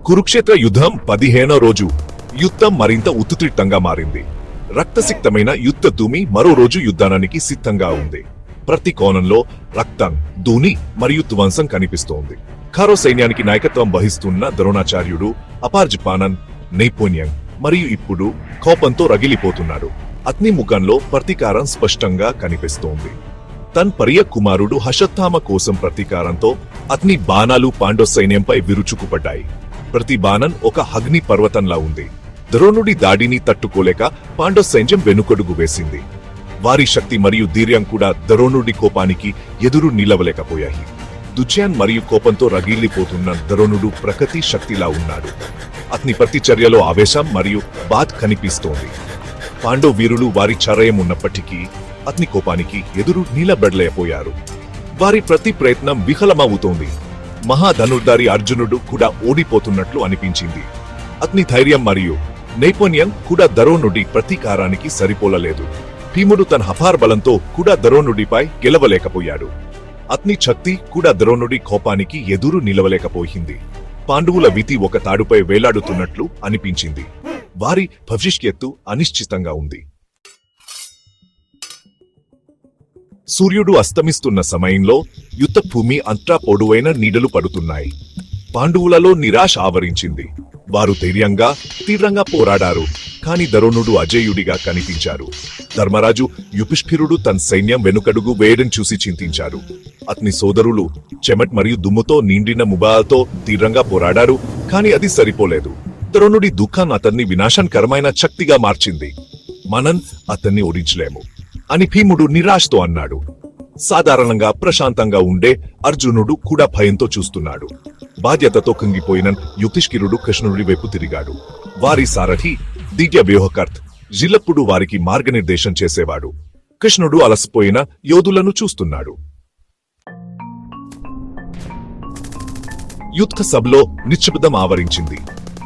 కురుక్షేత్ర యుద్ధం 15వ రోజు యుద్ధం మరింత ఉత్తుత్రిక్తంగా మారింది. రక్తసిక్తమైన యుద్ధ ధూమి మరో రోజు యుద్ధానికి సిద్ధంగా ఉంది. ప్రతి కోణంలో రక్తం, ధూని మరియు ధ్వంసం కనిపిస్తోంది. ఖారో సైన్యానికి నాయకత్వం వహిస్తున్న ద్రోణాచార్యుడు అపార్జపానన్, నైపుణ్యం మరియు ఇప్పుడు కోపంతో రగిలిపోతున్నాడు. అతని ముఖంలో ప్రతీకారం స్పష్టంగా కనిపిస్తోంది. తన పర్య కుమారుడు అశ్వత్థామ కోసం ప్రతీకారంతో అతని బాణాలు పాండవ సైన్యంపై విరుచుకుపడ్డాయి. ప్రతి బాణం ఒక అగ్ని పర్వతంలా ఉంది. ద్రోణుడి దాడిని తట్టుకోలేక పాండవ సైన్యం వెనుకడుగు వేసింది. వారి శక్తి మరియు ధైర్యం కూడా ద్రోణుడి కోపానికి ఎదురు నిలవలేకపోయాయి. దుశ్యాన్ మరియు కోపంతో రగిలిపోతున్న ద్రోణుడు ప్రకృతి శక్తిలా ఉన్నాడు. అతని ప్రతి చర్యలో ఆవేశం మరియు బాధ కనిపిస్తోంది. పాండవ వీరులు వారి చర్యం ఉన్నప్పటికీ అతని కోపానికి ఎదురు నిలబడలేకపోయారు. వారి ప్రతి ప్రయత్నం విఫలమవుతోంది. మహాధనుర్ధారి అర్జునుడు కూడా ఓడిపోతున్నట్లు అనిపించింది. అతని ధైర్యం మరియు నైపుణ్యం కూడా ద్రోణుడి ప్రతీకారానికి సరిపోలలేదు. భీముడు తన అపార బలంతో కూడా ద్రోణుడిపై గెలవలేకపోయాడు. అతని శక్తి కూడా ద్రోణుడి కోపానికి ఎదురు నిలవలేకపోయింది. పాండవుల విధి ఒక తాడుపై వేలాడుతున్నట్లు అనిపించింది. వారి భవిష్యత్తు అనిశ్చితంగా ఉంది. సూర్యుడు అస్తమిస్తున్న సమయంలో యుద్ధ భూమి అంతా పొడవైన నీడలు పడుతున్నాయి. పాండవులలో నిరాశ ఆవరించింది. వారు ధైర్యంగా తీవ్రంగా పోరాడారు, కాని ద్రోణుడు అజేయుడిగా కనిపించారు. ధర్మరాజు యుధిష్ఠిరుడు తన సైన్యం వెనుకడుగు వేయడం చూసి చింతించారు. అతని సోదరులు చెమట్ మరియు దుమ్ముతో నిండిన ముబాలతో తీవ్రంగా పోరాడారు, కాని అది సరిపోలేదు. ద్రోణుడి దుఃఖం అతన్ని వినాశనకరమైన శక్తిగా మార్చింది. మనం అతన్ని ఓడించలేము అని భీముడు నిరాశతో అన్నాడు. సాధారణంగా ప్రశాంతంగా ఉండే అర్జునుడు కూడా భయంతో చూస్తున్నాడు. బాధ్యతతో కుంగిపోయిన యుధిష్ఠిరుడు కృష్ణుడి వైపు తిరిగాడు. వారి సారథి దివ్య వ్యూహకర్త జిల్లప్పుడు వారికి మార్గనిర్దేశం చేసేవాడు. కృష్ణుడు అలసిపోయిన యోధులను చూస్తున్నాడు. యుద్ధ సభలో నిశ్శబ్దం ఆవరించింది.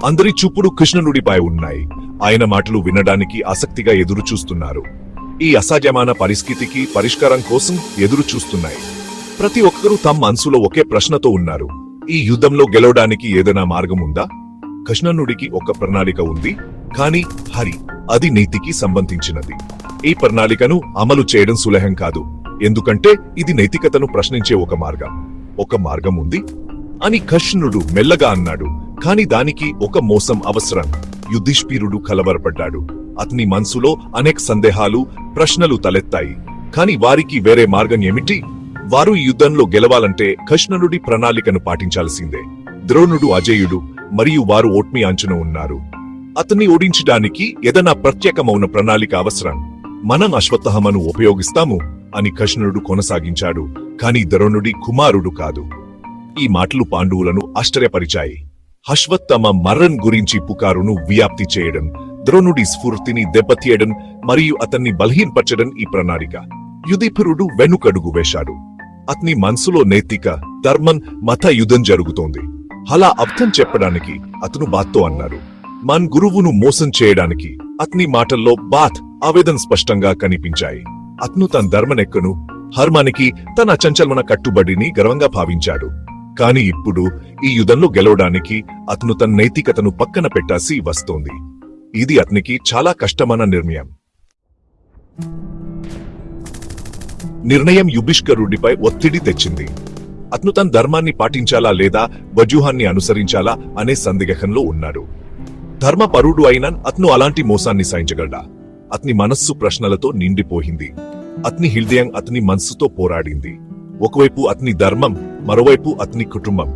అందరి చూపుడు కృష్ణుడిపై ఉన్నాయి. ఆయన మాటలు వినడానికి ఆసక్తిగా ఎదురు చూస్తున్నారు. ఈ అసాధ్యమైన పరిస్థితికి పరిష్కారం కోసం ఎదురు చూస్తున్నాయి. ప్రతి ఒక్కరూ తమ మనసులో ఒకే ప్రశ్నతో ఉన్నారు. ఈ యుద్ధంలో గెలవడానికి ఏదైనా మార్గం ఉందా? కృష్ణుడికి ఒక ప్రణాళిక ఉంది, కానీ అది నీతికి సంబంధించినది. ఈ ప్రణాళికను అమలు చేయడం సులభం కాదు, ఎందుకంటే ఇది నైతికతను ప్రశ్నించే ఒక మార్గం ఉంది అని కృష్ణుడు మెల్లగా అన్నాడు. కాని దానికి ఒక మోసం అవసరం. యుధిష్ఠిరుడు కలవరపడ్డాడు. అతని మనసులో అనేక సందేహాలు, ప్రశ్నలు తలెత్తాయి. కాని వారికి వేరే మార్గం ఏమిటి? వారు ఈ యుద్ధంలో గెలవాలంటే కృష్ణుడి ప్రణాళికను పాటించాల్సిందే. ద్రోణుడు అజేయుడు మరియు వారు ఓట్మి అంచున ఉన్నారు. అతన్ని ఓడించడానికి ఏదైనా ప్రత్యేకమైన ప్రణాళిక అవసరం. మనం అశ్వత్థామను ఉపయోగిస్తాము అని కృష్ణుడు కొనసాగించాడు, కాని ద్రోణుడి కుమారుడు కాదు. ఈ మాటలు పాండవులను ఆశ్చర్యపరిచాయి. అశ్వత్థామ మరణం గురించి పుకారును వ్యాప్తి చేయడం, ద్రోణుడి స్ఫూర్తిని దెబ్బతీయడం మరియు అతన్ని బలహీనపరచడం ఈ ప్రణాళిక. యుధిష్ఠిరుడు వెనుకడుగు వేశాడు. అతని మనసులో నైతిక, ధర్మం, మత యుద్ధం జరుగుతోంది. అలా అర్థం చెప్పడానికి అతను బాధతో అన్నాడు. మన గురువును మోసం చేయడానికి అతని మాటల్లో బాధ, ఆవేదన స్పష్టంగా కనిపించాయి. అతను తన ధర్మనెక్కను, హర్మానికి, తన అచంచలమైన కట్టుబడిని గర్వంగా భావించాడు. కాని ఇప్పుడు ఈ యుద్ధంలో గెలవడానికి అతను తన నైతికతను పక్కన పెట్టాల్సి వస్తోంది. ఇది అతనికి చాలా కష్టమైన నిర్ణయం యుధిష్ఠిరుడిపై ఒత్తిడి తెచ్చింది. అతను తన ధర్మాన్ని పాటించాలా లేదా వ్యూహాన్ని అనుసరించాలా అనే సందిగ్ధంలో ఉన్నాడు. ధర్మపరుడు అయిన అతను అలాంటి మోసాన్ని సహించగలడా? అతని మనస్సు ప్రశ్నలతో నిండిపోయింది. అతని హృదయం అతని మనస్సుతో పోరాడింది. ఒకవైపు అతని ధర్మం, మరోవైపు అతని కుటుంబం.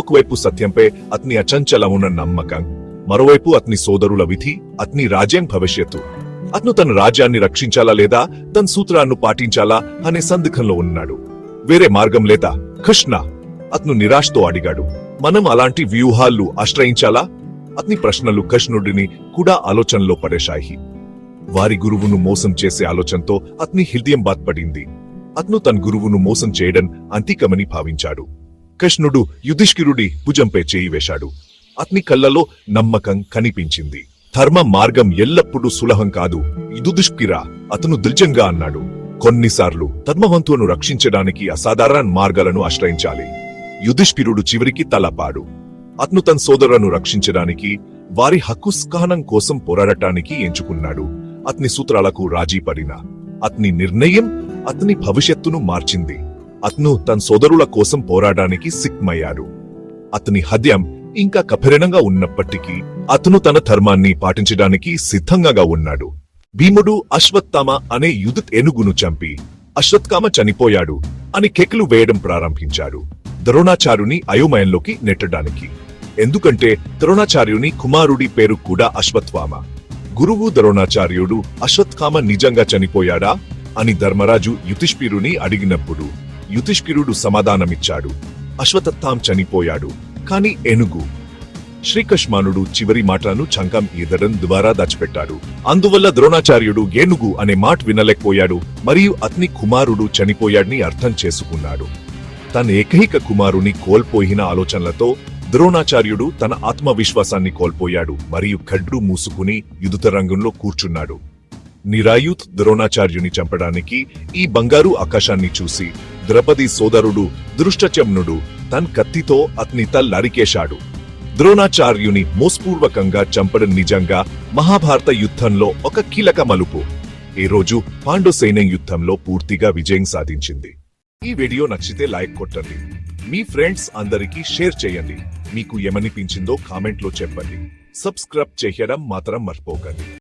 ఒకవైపు సత్యంపై అతని అచంచలమున్న నమ్మకం, మరోవైపు అతని సోదరుల విధి, అతని రాజ్యం భవిష్యత్తు. అతను తన రాజ్యాన్ని రక్షించాలా లేదా తన సూత్రాన్ని పాటించాలా అనే సందిగ్ధంలో ఉన్నాడు. వేరే మార్గం లేదా కృష్ణ? అతను నిరాశతో అడిగాడు. మనం అలాంటి వ్యూహాలు ఆశ్రయించాలా? అతని ప్రశ్నలు కృష్ణుడిని కూడా ఆలోచనలో పడేశాయి. వారి గురువును మోసం చేసే ఆలోచనతో అతని హృదయం బాధపడింది. అతను తన గురువును మోసం చేయడం అంతికమని భావించాడు. కృష్ణుడు యుధిష్ఠిరుడి భుజంపై చేయి వేశాడు. అతని కళ్ళలో నమ్మకం కనిపించింది. ధర్మ మార్గం ఎల్లప్పుడూ సులభం కాదు యుధిష్ఠిరా, అతను దృఢంగా అన్నాడు. కొన్నిసార్లు ధర్మవంతులను రక్షించడానికి అసాధారణ మార్గాలను ఆశ్రయించాలి. యుధిష్ఠిరుడు చివరికి తలపాడు. అతను తన సోదరులను రక్షించడానికి వారి హక్కు సహనం కోసం పోరాడటానికి ఎంచుకున్నాడు. అతని సూత్రాలకు రాజీ పడిన అతని నిర్ణయం అతని భవిష్యత్తును మార్చింది. అతను తన సోదరుల కోసం పోరాడడానికి సిద్ధమయ్యాడు. అతని హృదయం ఇంకా కఠినంగా ఉన్నప్పటికీ అతను తన ధర్మాన్ని పాటించడానికి సిద్ధంగా ఉన్నాడు. భీముడు అశ్వత్థామ అనే యుద్ధ ఏనుగును చంపి అశ్వత్థామ చనిపోయాడు అని కేకలు వేయడం ప్రారంభించాడు, ద్రోణాచార్యుని అయోమయంలోకి నెట్టడానికి. ఎందుకంటే ద్రోణాచార్యుని కుమారుడి పేరు కూడా అశ్వత్థామ. గురువు ద్రోణాచార్యుడు అశ్వత్థామ నిజంగా చనిపోయాడా అని ధర్మరాజు యుధిష్ఠిరుని అడిగినప్పుడు యుధిష్ఠిరుడు సమాధానమిచ్చాడు, అశ్వత్థామ చనిపోయాడు, కాని ఏనుగు. శ్రీకృష్ణుడు చివరి మాటలను చంకం ఈదడం ద్వారా దాచిపెట్టాడు. అందువల్ల ద్రోణాచార్యుడు ఏనుగు అనే మాట వినలేకపోయాడు మరియు అతని కుమారుడు చనిపోయాడని అర్థం చేసుకున్నాడు. తన ఏకైక కుమారుని కోల్పోయిన ఆలోచనలతో ద్రోణాచార్యుడు తన ఆత్మవిశ్వాసాన్ని కోల్పోయాడు మరియు కడ్డు మూసుకుని యుద్ధరంగంలో కూర్చున్నాడు. నిరాయుధ్ ద్రోణాచార్యుని చంపడానికి ఈ బంగారు ఆకాశాన్ని చూసి ద్రౌపది సోదరుడు ధృష్టద్యుమ్నుడు తన కత్తితో అతని తల నరికేశాడు. ద్రోణాచార్యుని మోసపూర్వకంగా చంపడం నిజంగా మహాభారత యుద్ధంలో ఒక కీలక మలుపు. ఈ రోజు పాండవ సైన్యం యుద్ధంలో పూర్తిగా విజయం సాధించింది. ఈ వీడియో నచ్చితే లైక్ కొట్టండి, మీ ఫ్రెండ్స్ అందరికీ షేర్ చేయండి. మీకు ఏమనిపించిందో కామెంట్లో చెప్పండి. సబ్స్క్రైబ్ చేయడం మాత్రం మర్చిపోకండి.